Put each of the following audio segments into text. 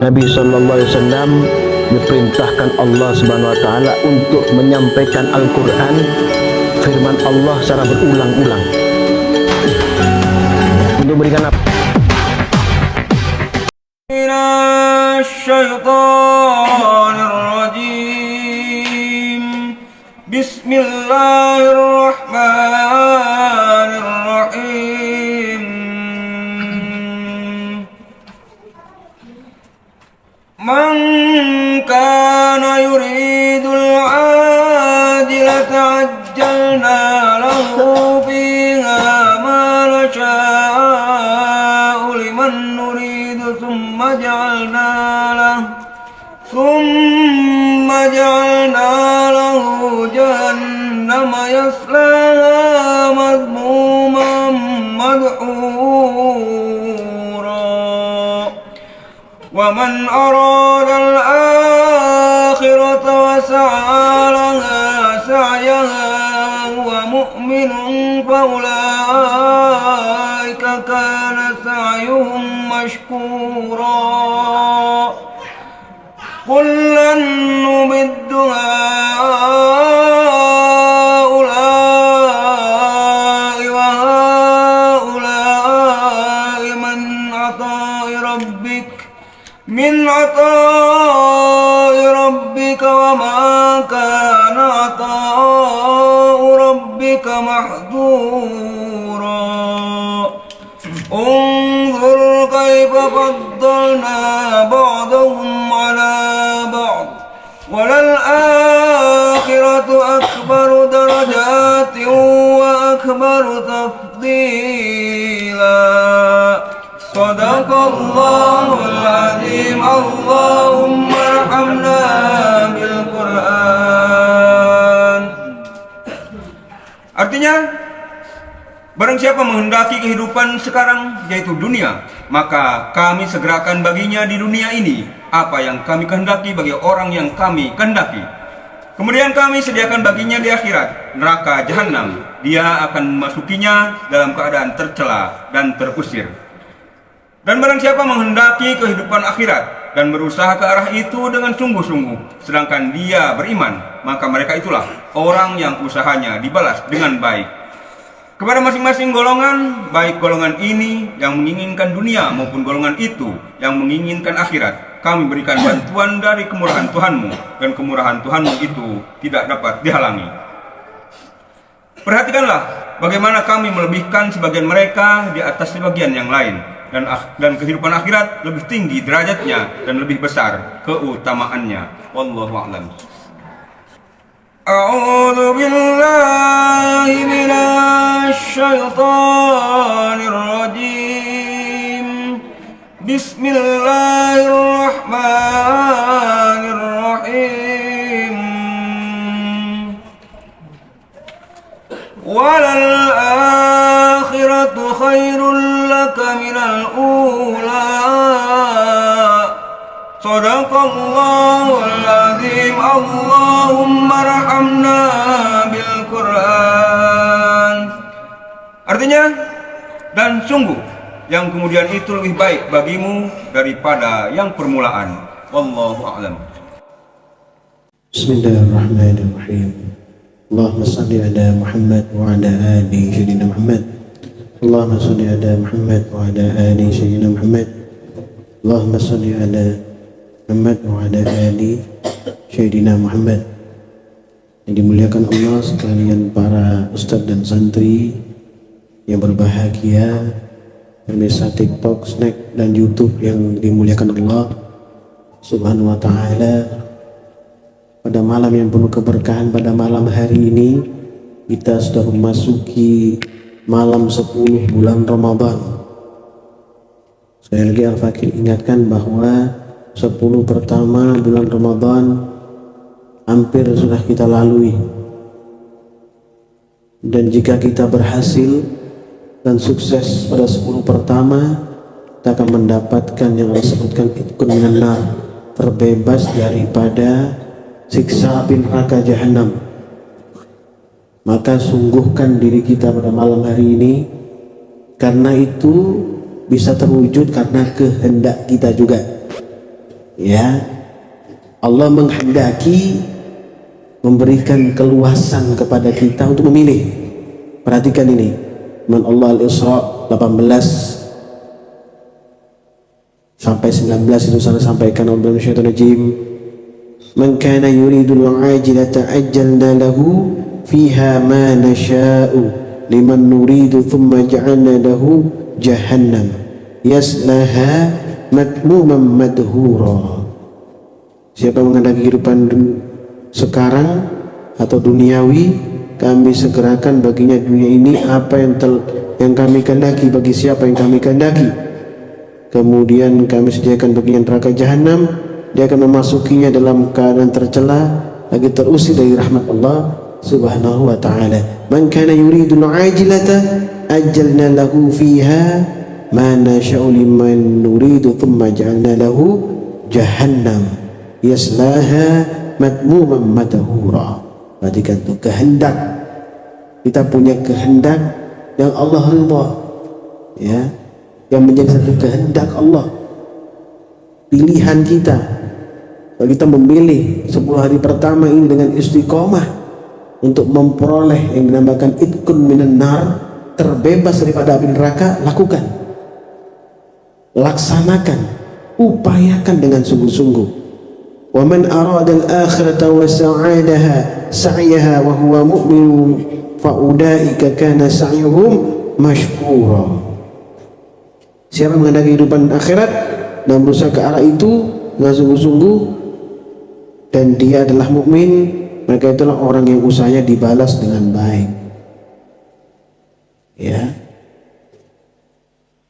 Nabi SAW diperintahkan Allah Subhanahu Wa Taala untuk menyampaikan Al-Quran, firman Allah secara berulang-ulang, untuk memberikan apa? Bismillahirrahmanirrahim. Man kana yuridul adilata ajjalna lahu fiha ma nasha'u liman nuridu thumma ja'alna lahu jahannama yaslaha madmuman madhura. Wa man arada al-akhirata wa sa'a laha sa'yaha wa mu'minun fa ulaika kana sa'yuhum mashkura. Kullan numiddu haula'i wa haula'i min ata'i rabbika wa ma kana ata'u rabbika mahdura. Unzur kaifa faddalna ba'dahum ala ba'd walal akhiratu akbaru darajatin wa akbaru tafdila. Sadaqallahul azim. Allahumma arhamna bil Quran. Artinya, barang siapa menghendaki kehidupan sekarang, yaitu dunia, maka kami segerakan baginya di dunia ini apa yang kami kehendaki bagi orang yang kami kehendaki. Kemudian kami sediakan baginya di akhirat neraka jahanam. Dia akan memasukinya dalam keadaan tercela dan terusir. Dan barang siapa menghendaki kehidupan akhirat dan berusaha ke arah itu dengan sungguh-sungguh, sedangkan dia beriman, maka mereka itulah orang yang usahanya dibalas dengan baik. Kepada masing-masing golongan, baik golongan ini yang menginginkan dunia maupun golongan itu yang menginginkan akhirat, kami berikan bantuan dari kemurahan Tuhanmu, dan kemurahan Tuhanmu itu tidak dapat dihalangi. Perhatikanlah bagaimana kami melebihkan sebagian mereka di atas sebagian yang lain, dan kehidupan akhirat lebih tinggi derajatnya dan lebih besar keutamaannya. Wallahu a'lam. A'udzu billahi minasy syaithanir rajim. Bismillahirrahmanirrahim. Walal akhiratu khairul laka minal ula. Sadaqallahul azim. Allahumma arhamna bil Quran. Artinya, dan sungguh yang kemudian itu lebih baik bagimu daripada yang permulaan. Wallahu a'lam. Bismillahirrahmanirrahim. Allahumma salli ala Muhammad wa ala ali sayyidina Muhammad. Allahumma salli ala Muhammad wa ala ali sayyidina Muhammad. Allahumma salli ala Muhammad wa ala ali sayyidina Muhammad. Yang dimuliakan Allah sekalian, para ustadz dan santri yang berbahagia, pemirsa TikTok, Snack dan YouTube yang dimuliakan Allah Subhanahu wa Ta'ala. Pada malam yang penuh keberkahan, pada malam hari ini kita sudah memasuki malam 10 bulan Ramadan. Sekali lagi Al-Fakir ingatkan bahwa 10 pertama bulan Ramadan hampir sudah kita lalui, dan jika kita berhasil dan sukses pada 10 pertama, kita akan mendapatkan yang Allah sebutkan itqun minan nar, terbebas daripada siksa api neraka jahanam. Maka sungguhkan diri kita pada malam hari ini, karena itu bisa terwujud karena kehendak kita juga. Ya, Allah menghendaki memberikan keluasan kepada kita untuk memilih. Perhatikan ini, firman Allah Al-Isra 18 sampai 19 itu sana sampaikan Allah Bismillahirrahmanirrahim. Man kana yuridul ajilata ajjalna lahu fiha ma nasha'u liman nuridu thumma ja'alna lahu jahannam yaslaha madmuman madhura. Siapa menghendaki kehidupan sekarang atau duniawi, kami segerakan baginya dunia ini apa yang kami kehendaki bagi siapa yang kami kehendaki. Kemudian kami sediakan baginya neraka jahanam, dia akan memasukinya dalam keadaan tercela lagi terusir dari rahmat Allah Subhanahu wa ta'ala. Man kana yuridul ajilata ajjalna lahu fiha ma nasha'u liman nuridu thumma ja'alna lahu jahannam yaslaha madmuman madhura. Perhatikan itu kehendak. Kita punya kehendak yang Allah ridha, ya, yang menjadi satu kehendak Allah. Pilihan kita, kalau kita memilih 10 hari pertama ini dengan istiqomah untuk memperoleh yang dinamakan itkun minan nar, terbebas daripada api neraka, lakukan, laksanakan, upayakan dengan sungguh-sungguh. Wa man arada al-akhirata wa sa'adaha sa'yaha wa huwa mu'min fa ulaika kana sa'yuhum mashkura. Siapa menghendaki kehidupan akhirat dan berusaha ke arah itu dengan sungguh-sungguh dan dia adalah mukmin, mereka itulah orang yang usahanya dibalas dengan baik. Ya,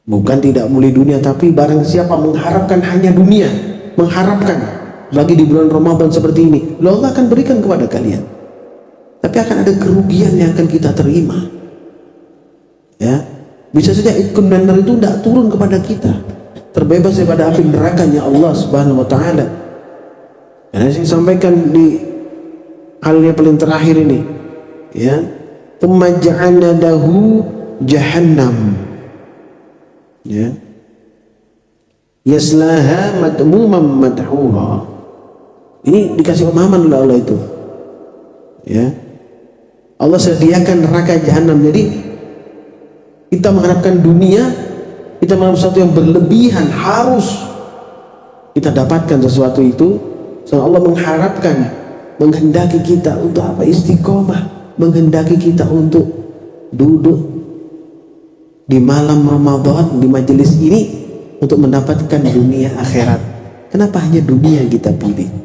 bukan tidak boleh dunia, tapi barang siapa mengharapkan hanya dunia, mengharapkan bagi di bulan Ramadan seperti ini, Allah akan berikan kepada kalian, tapi akan ada kerugian yang akan kita terima. Ya, bisa saja itkun nar itu tidak turun kepada kita, terbebas daripada api nerakanya Allah Subhanahu wa ta'ala. Dan saya sampaikan di hal yang paling terakhir ini, ya, thumma ja'alna lahu jahannam, ya, yaslaha madmuman madhura. Ini dikasih pemahaman oleh Allah itu, ya, Allah sediakan neraka jahanam. Jadi kita mengharapkan dunia, kita mengharapkan sesuatu yang berlebihan, harus kita dapatkan sesuatu itu. So Allah mengharapkan, menghendaki kita untuk apa? Istiqomah, menghendaki kita untuk duduk di malam Ramadan di majelis ini untuk mendapatkan dunia akhirat. Kenapa hanya dunia yang kita pilih?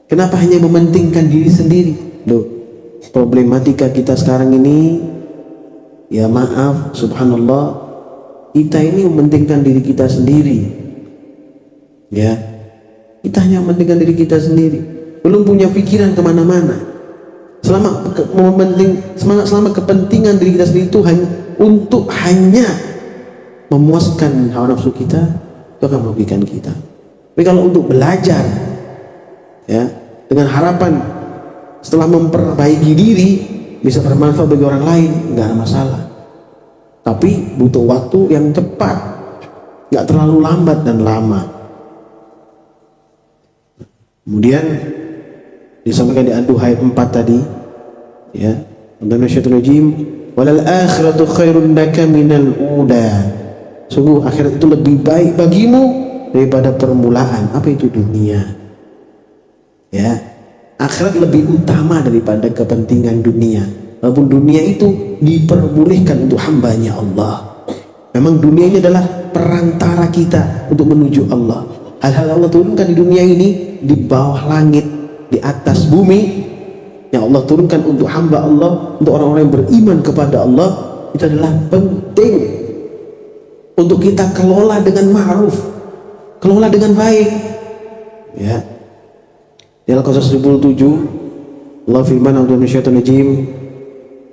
Kenapa hanya mementingkan diri sendiri? Loh, problematika kita sekarang ini, ya maaf, subhanallah, kita ini mementingkan diri kita sendiri. Ya, kita hanya mementingkan diri kita sendiri, belum punya pikiran kemana-mana. Selama kepentingan diri kita sendiri itu hanya memuaskan hawa nafsu kita, itu akan merugikan kita. Tapi kalau untuk belajar, ya, dengan harapan setelah memperbaiki diri bisa bermanfaat bagi orang lain, nggak ada masalah. Tapi butuh waktu yang cepat, nggak terlalu lambat dan lama. Kemudian disampaikan di Ad-Duha ayat 4 tadi, ya, walal akhiratu khairun laka minal ula. Sungguh akhirat itu lebih baik bagimu daripada permulaan. Apa itu dunia? Ya, akhirat lebih utama daripada kepentingan dunia. Walaupun dunia itu diperbolehkan untuk hambanya Allah, memang dunia ini adalah perantara kita untuk menuju Allah. Hal-hal Allah turunkan di dunia ini, di bawah langit, di atas bumi, yang Allah turunkan untuk hamba Allah, untuk orang-orang yang beriman kepada Allah, itu adalah penting untuk kita kelola dengan ma'ruf, kelola dengan baik. Ya, di Al-Qasas 27 Allah firman,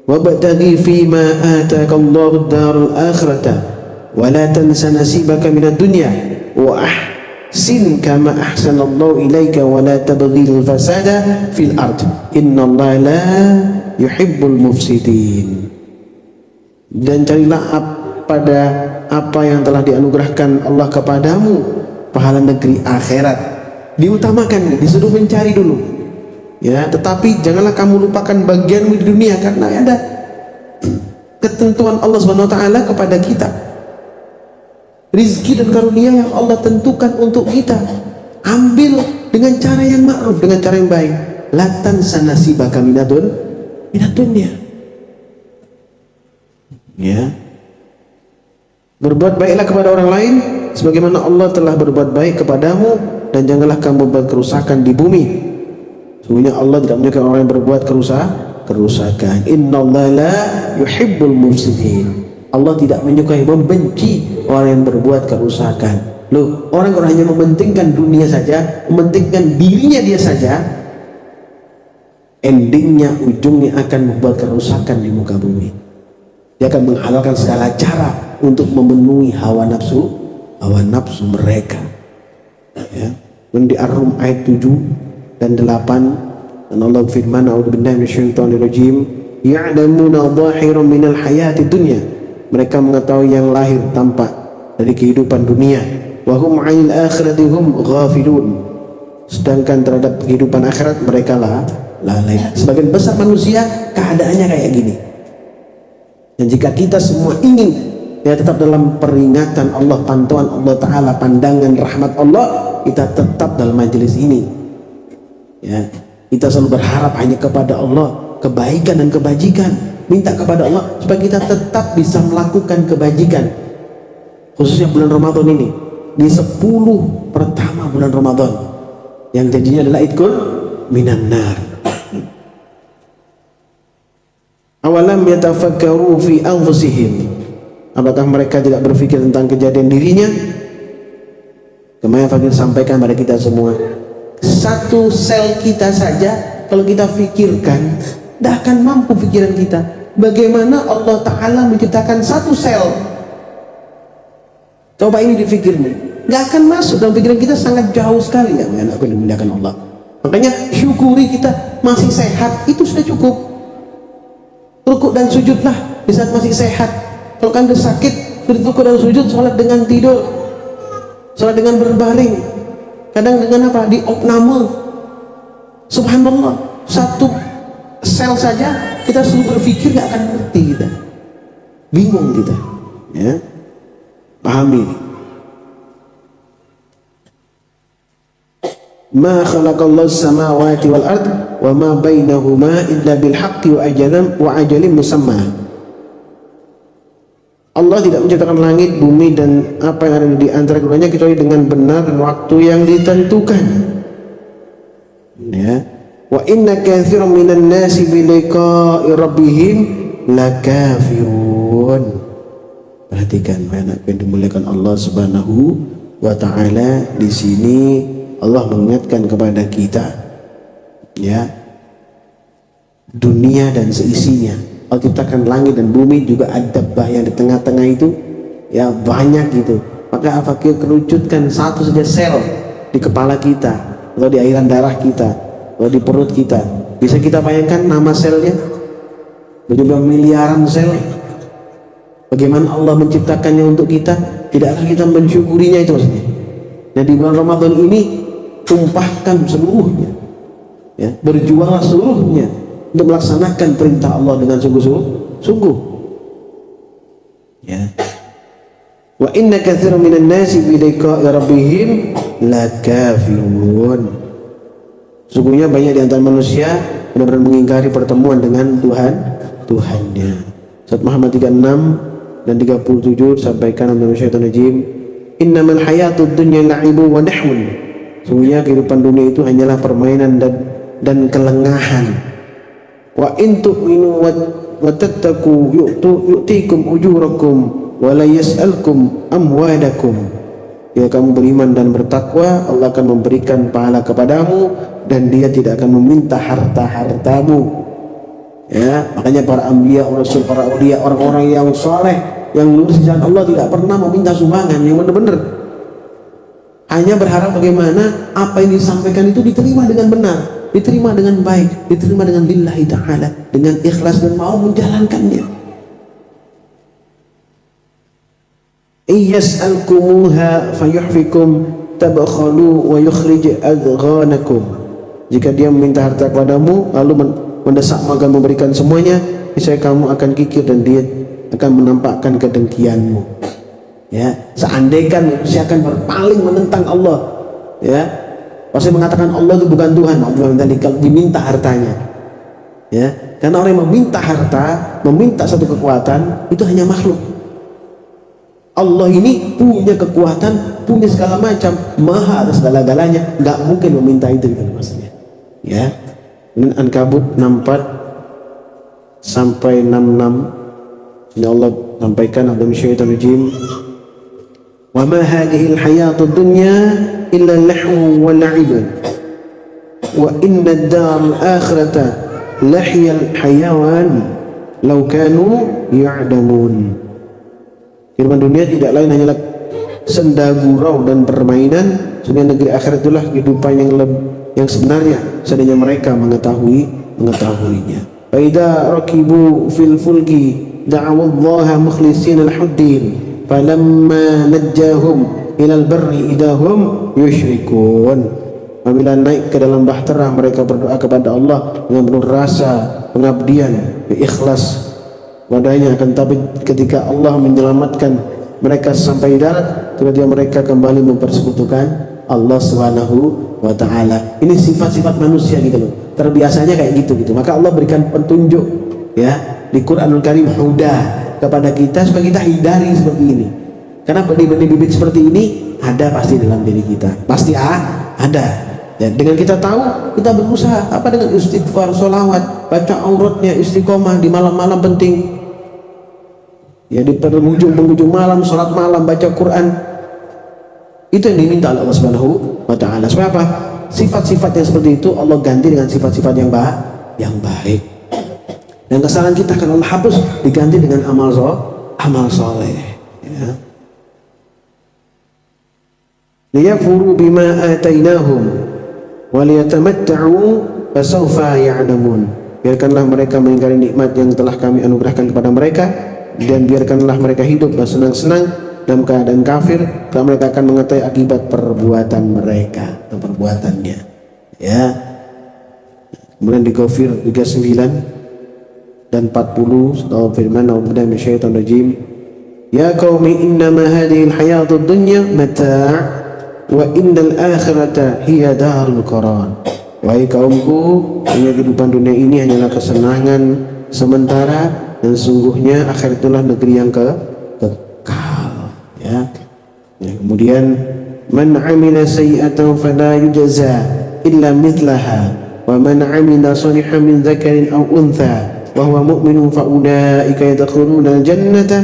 wabtaghi fima ataka Allahu ad-darul akhirata wa la tansa nasibaka minad dunya wa ahsin kama ahsanallahu ilaika wa la tabghil fasada fil ard innallaha la yuhibbul mufsidin. Dan carilah pada apa yang telah dianugerahkan Allah kepadamu pahala negeri akhirat. Diutamakan, disuruh mencari dulu. Ya, tetapi janganlah kamu lupakan bagianmu di dunia, karena ada ketentuan Allah Subhanahu wa taala kepada kita. Rizki dan karunia yang Allah tentukan untuk kita, ambil dengan cara yang ma'ruf, dengan cara yang baik. La tansa nasibaka minad dunya. Ya. Berbuat baiklah kepada orang lain sebagaimana Allah telah berbuat baik kepadamu, dan janganlah kamu buat kerusakan di bumi. Sesungguhnya Allah tidak menyukai orang yang berbuat kerusakan. Innallaha la yuhibbul mufsidin. Allah tidak menyukai, membenci orang yang berbuat kerusakan. Loh, orang kalau hanya mementingkan dunia saja, mementingkan dirinya dia saja, endingnya, ujungnya akan membuat kerusakan di muka bumi. Dia akan menghalalkan segala cara untuk memenuhi hawa nafsu mereka. Ya. Di Ar-Rum ayat 7 dan 8, dan Allah firman, a'udzubillahi minasyaitonirrajim, ya'lamuna dhahiran minal hayati dunya. Mereka mengetahui yang lahir tampak dari kehidupan dunia. Wa hum 'anil akhirati hum ghafilun. Sedangkan terhadap kehidupan akhirat mereka lalai. Sebagian besar manusia keadaannya kayak gini. Dan jika kita semua ingin ya tetap dalam peringatan Allah, pantauan Allah Ta'ala, pandangan rahmat Allah, kita tetap dalam majelis ini. Ya, kita selalu berharap hanya kepada Allah kebaikan dan kebajikan. Minta kepada Allah supaya kita tetap bisa melakukan kebajikan, khususnya bulan Ramadan ini, di 10 pertama bulan Ramadan yang janjinya adalah idkul minan nar. Awalam yatafakkaru fi anfusihim, apakah mereka tidak berpikir tentang kejadian dirinya? Kemarin Fakir sampaikan pada kita semua, satu sel kita saja kalau kita pikirkan, tidak akan mampu pikiran kita. Bagaimana Allah Ta'ala menciptakan satu sel? Coba ini dipikir nih, nggak akan masuk dalam pikiran kita, sangat jauh sekali. Ya, anakku dimuliakan Allah. Makanya syukuri kita masih sehat, itu sudah cukup. Rukuk dan sujudlah di saat masih sehat. Kalau kan sakit, rukuk dan sujud, sholat dengan tidur, sholat dengan berbaring, kadang dengan apa? Di opname. Subhanallah, satu sel saja kita suruh berpikir nggak akan ngerti, kita bingung kita. Ya, pahami ini. Ma khalaqallahu samawati wal ard wa ma bainahuma illa bil haqqi wa ajalin musamma. Allah tidak menciptakan langit, bumi dan apa yang ada di antara keduanya kecuali dengan benar dan waktu yang ditentukan. Ya. Wa inna katsiran minan nasi bi liqa'i rabbihim lakafirun. Perhatikan anak yang dimuliakan Allah Subhanahu wa taala, di sini Allah mengingatkan kepada kita, ya, dunia dan seisinya. Allah ciptakan langit dan bumi, juga ada yang di tengah-tengah itu, ya, banyak gitu. Maka Al-Fakir kerucutkan satu saja sel di kepala kita, atau di aliran darah kita, atau di perut kita. Bisa kita bayangkan nama selnya? Berjumlah miliaran sel. Bagaimana Allah menciptakannya untuk kita? Tidak akan kita mensyukurinya, itu maksudnya. Nah, di bulan Ramadan ini tumpahkan seluruhnya, ya, berjuanglah seluruhnya untuk melaksanakan perintah Allah dengan sungguh-sungguh. Ya. Wa inna katsiran minan nasi bi liqa'i rabbihim lakafirun. Sungguhnya banyak di antara manusia benar-benar mengingkari pertemuan dengan Tuhannya. Surat Muhammad 36 dan 37 sampaikan dalam syaitan rajim, innamal hayatud dunya la'ibu wa nahwun. Sungguhnya kehidupan dunia itu hanyalah permainan dan kelengahan. Wa in tu'minu wa tattaqu yu'tikum ujurakum wa la yas'alkum amwalakum. Jika kamu beriman dan bertakwa, Allah akan memberikan pahala kepadamu dan Dia tidak akan meminta harta-hartamu. Ya, makanya para anbiya, rasul, para aulia, orang-orang yang saleh, yang lurus di jalan Allah tidak pernah meminta sumbangan, yang benar-benar hanya berharap bagaimana apa yang disampaikan itu diterima dengan benar, diterima dengan baik, diterima dengan lillahi ta'ala, dengan ikhlas dan mau menjalankannya. Iyas'alkumuha fayuhfikum tabkhalu wa yukhrij adghanakum. Jika dia meminta harta kepadamu lalu mendesak maka memberikan semuanya, niscaya kamu akan kikir dan dia akan menampakkan kedengkianmu. Ya, seandainya manusia akan berpaling menentang Allah, ya, pasti mengatakan Allah itu bukan Tuhan. Kalau diminta hartanya, ya, karena orang yang meminta harta, meminta satu kekuatan itu hanya makhluk. Allah ini punya kekuatan, punya segala macam, maha atas segala-galanya, nggak mungkin meminta itu gitu maksudnya. Ya, ini Ankabut 64 sampai 66. Ini Allah sampaikan dalam syaitan rajim. Wa ma hadhihi al-hayatud dunya illa lahu wa la'ibun wa inna ad-dar al-akhirata lahiyal hayawan law kanu ya'lamun. Kehidupan dunia tidak lain hanyalah senda gurau dan permainan, sedangkan negeri akhirat itulah kehidupan yang sebenarnya, seandainya mereka mengetahuinya. Fa idza rakibu fil fulki da'awu Allah mukhlishina al-huddin falamma najjahum ilal barri idahum yusyrikun. Apabila naik ke dalam bahtera mereka berdoa kepada Allah dengan penuh rasa pengabdian, ikhlas padanya. Akan tapi ketika Allah menyelamatkan mereka sampai darat, kemudian mereka kembali mempersekutukan Allah Subhanahu wa ta'ala. Ini sifat-sifat manusia gitu loh, terbiasanya kayak gitu. Maka Allah berikan petunjuk ya di Quranul Karim, huda kepada kita supaya kita hindari seperti ini. Karena benih-benih bibit seperti ini ada pasti dalam diri kita, pasti ada. Ya, dengan kita tahu, kita berusaha apa dengan istighfar, sholawat, baca auratnya, istiqomah di malam-malam penting. Ya, di penghujung malam, sholat malam, baca Quran. Itu yang diminta oleh Allah Subhanahu wa ta'ala. Supaya apa? Sifat-sifat yang seperti itu Allah ganti dengan sifat-sifat yang baik. Dan kesalahan kita akan Allah hapus, diganti dengan amal soleh. Ya. Liyakfuru bima atainahum wa liyatamatta'u fasawfa ya'lamun. Biarkanlah mereka mengingkari nikmat yang telah kami anugerahkan kepada mereka, dan biarkanlah mereka hidup dan senang-senang dalam keadaan kafir, karena mereka akan mengetahui akibat perbuatan mereka atau perbuatannya. Ya. Kemudian di Ghafir 39 dan 40 Allah firman, "A'udzubillahi minasyaitonir rajim. Ya qaumi innama hadhihi al-hayatud dunya mata' wa innal akhirata hiya darul qarar." Wahai kaumku, kehidupan dunia ini hanyalah kesenangan sementara, dan sungguhnya akhirat itulah negeri yang kekal. Ya. Kemudian, "Man 'amila sayyi'atan fala yujza illa mithlaha wa man 'amila shalihan min dzakarin aw untha wa huwa mu'minun fa ulaika yadkhuluna al-jannata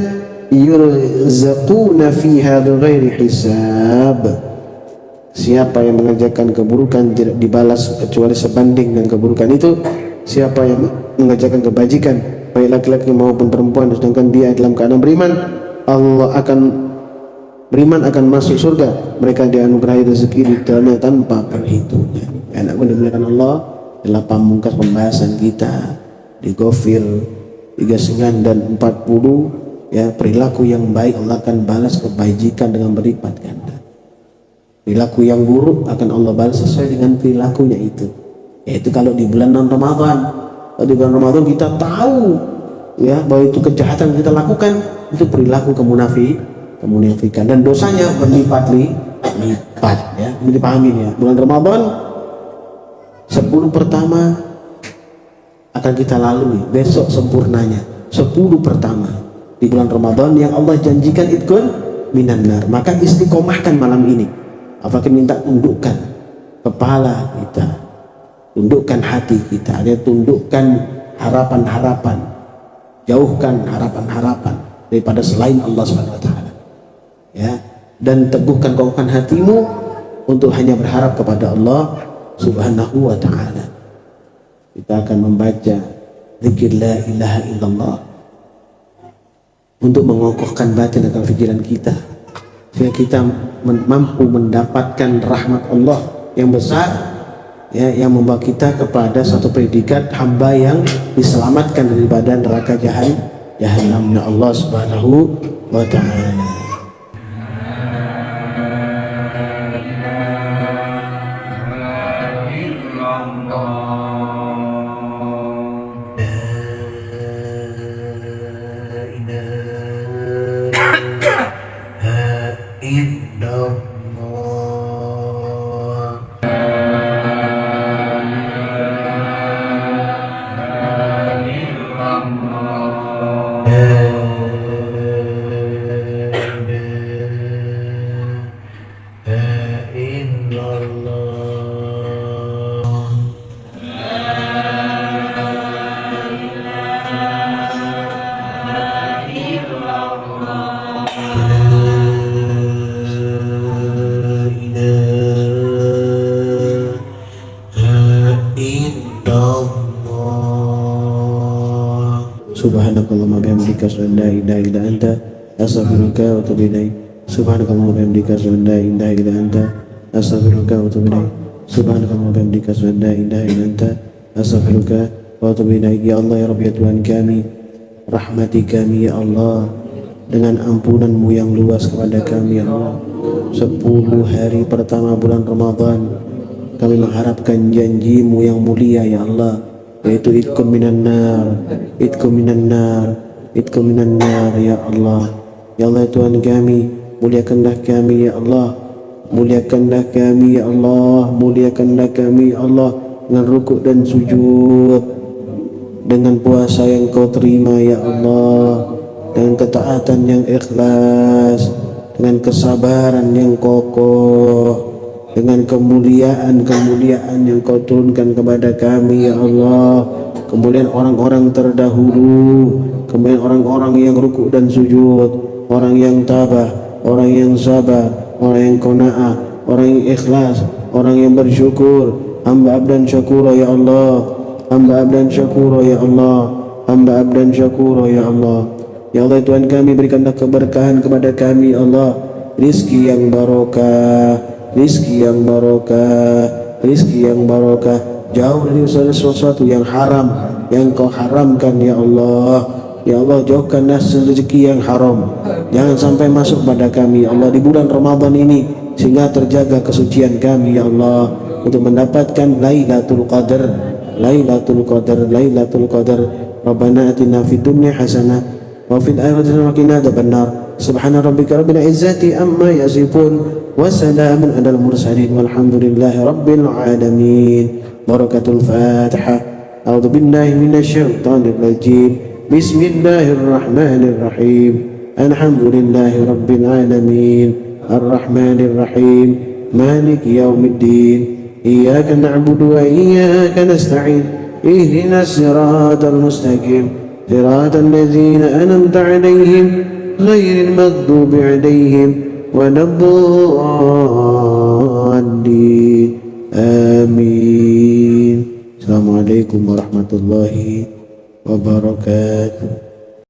yurzaquna fiha bighairi hisab." Siapa yang mengerjakan keburukan tidak dibalas kecuali sebanding dengan keburukan itu. Siapa yang mengerjakan kebajikan baik laki-laki maupun perempuan, sedangkan dia dalam keadaan beriman, beriman akan masuk surga. Mereka dianugerahi rezeki di dalamnya tanpa perhitungan. Anak mudah-mudahan Allah adalah pamungkas pembahasan kita di Ghafir 39 dan 40. Ya, perilaku yang baik Allah akan balas kebajikan dengan berlipat ganda. Perilaku yang buruk akan Allah balas sesuai dengan perilakunya itu. Yaitu kalau di bulan Ramadan. Kalau di bulan Ramadan kita tahu ya bahwa itu kejahatan yang kita lakukan, itu perilaku kemunafikan, dan dosanya berlipat-lipat ya. Ini dipahamin ya. Bulan Ramadan 10 pertama akan kita lalui, besok sempurnanya 10 pertama di bulan Ramadan yang Allah janjikan itkun minan nar. Maka istiqomahkan malam ini. Apakah minta tundukkan kepala kita, tundukkan hati kita, ada tundukkan harapan-harapan, jauhkan harapan-harapan daripada selain Allah Subhanahu wa taala. Ya, dan teguhkan kokohkan hatimu untuk hanya berharap kepada Allah Subhanahu wa taala. Kita akan membaca zikir la ilaha illallah untuk mengokohkan batin dan pikiran kita, sehingga kita mampu mendapatkan rahmat Allah yang besar ya, yang membawa kita kepada satu predikat hamba yang diselamatkan daripada neraka jahannamnya Allah Subhanahu wa ta'ala. Subhanakallahumma bihamdika asyhadu an la ilaha illa anta astaghfiruka wa atubu ilaik. Subhanakallahumma bihamdika asyhadu an la ilaha illa anta astaghfiruka wa atubu ilaik. Subhanakallahumma bihamdika asyhadu an la ilaha illa anta astaghfiruka wa atubu ilaik. Ya Allah, ya Rabbi, ya Tuhan kami, rahmati kami ya Allah, dengan ampunanmu yang luas kepada kami ya Allah. 10 hari pertama bulan Ramadan kami mengharapkan janjimu yang mulia ya Allah, yaitu itqum minan nar, itqum minan nar, itqum minan nar ya Allah. Ya Allah, Tuhan kami, muliakanlah kami ya Allah, muliakanlah kami ya Allah, muliakanlah kami ya Allah, dengan rukuk dan sujud, dengan puasa yang kau terima ya Allah, dengan ketaatan yang ikhlas, dengan kesabaran yang kokoh, dengan kemuliaan yang kau turunkan kepada kami ya Allah. Kemudian orang-orang terdahulu, kemudian orang-orang yang rukuk dan sujud, orang yang tabah, orang yang sabar, orang yang qanaah, orang yang ikhlas, orang yang bersyukur. Hamba abdan syakura ya Allah, hamba abdan syakura ya Allah, hamba abdan syakura ya Allah. Ya Allah, Tuhan kami, berikanlah keberkahan kepada kami ya Allah, rizki yang barokah, rizki yang barokah, rizki yang barokah, jauh dari segala sesuatu yang haram yang kau haramkan ya Allah. Ya Allah, jauhkanlah rezeki yang haram, jangan sampai masuk pada kami ya Allah di bulan Ramadan ini, sehingga terjaga kesucian kami ya Allah, untuk mendapatkan Lailatul Qadar, Lailatul Qadar, Lailatul Qadar. Rabbana atina fid dunya hasanah wa fil akhirati hasanah wa qina adzabannar. Subhana rabbika rabbil izzati amma yasifun wa salamun alal mursalin walhamdulillahi rabbil alamin. Barakatul Fatihah. A'udzu billahi minasy syaithanir rajim. Bismillahirrahmanirrahim. Alhamdulillahi rabbil alamin. Arrahmanir rahim. Maliki yaumiddin. Iyyaka na'budu wa iyyaka nasta'in. Ihdinas siratal mustaqim. Siratal ladzina an'amta 'alaihim ghairil maghdubi 'alaihim waladdallin. Amin. Assalamualaikum warahmatullahi wabarakatuh.